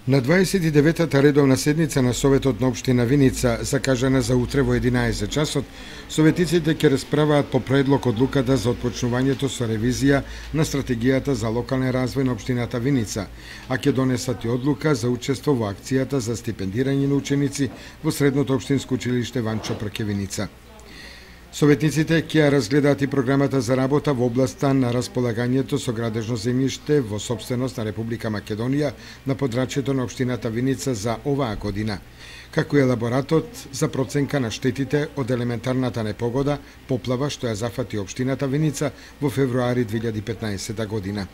На 29-та редовна седница на Советот на Општина Виница, закажана за утре во 11 часот, советниците ќе расправаат по предлог одлуката за отпочнувањето со ревизија на стратегијата за локален развој на Општината Виница, а ќе донесат и одлука за учество во акцијата за стипендирање на ученици во Средното општинско училиште Ванчо Пркевиница. Советниците ќе ја разгледаат и програмата за работа во областа на располагањето со градежно земјиште во сопственост на Република Македонија на подрачјето на Општината Виница за оваа година, како и елаборатот за проценка на штетите од елементарната непогода поплава што ја зафати Општината Виница во февруари 2015 година.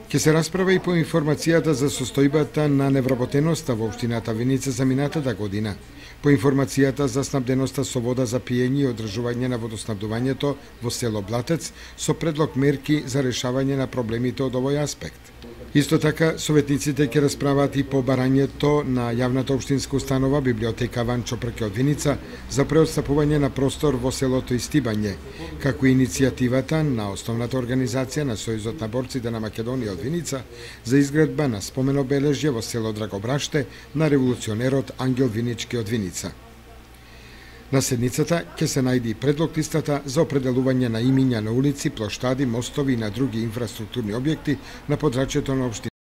Ќе се расправа и по информацијата за состојбата на невработеноста во Општината Виница за минатата година, по информацијата за снабденоста со вода за пиење и одржување на водоснабдувањето во село Блатец со предлог мерки за решавање на проблемите од овој аспект. Исто така, советниците ќе расправаат и по барањето на јавната општинска установа Библиотека Ванчо Прке од Виница за преотстапување на простор во селото Истибање, како и иницијативата на основната организација на Сојузот на борците на Македонија од Виница за изградба на спомен обележје во село Драгобраште на револуционерот Ангел Винички од Виница. На седницата ќе се најде и предлог листата за определување на имиња на улици, плоштади, мостови и на други инфраструктурни објекти на подрачјето на општината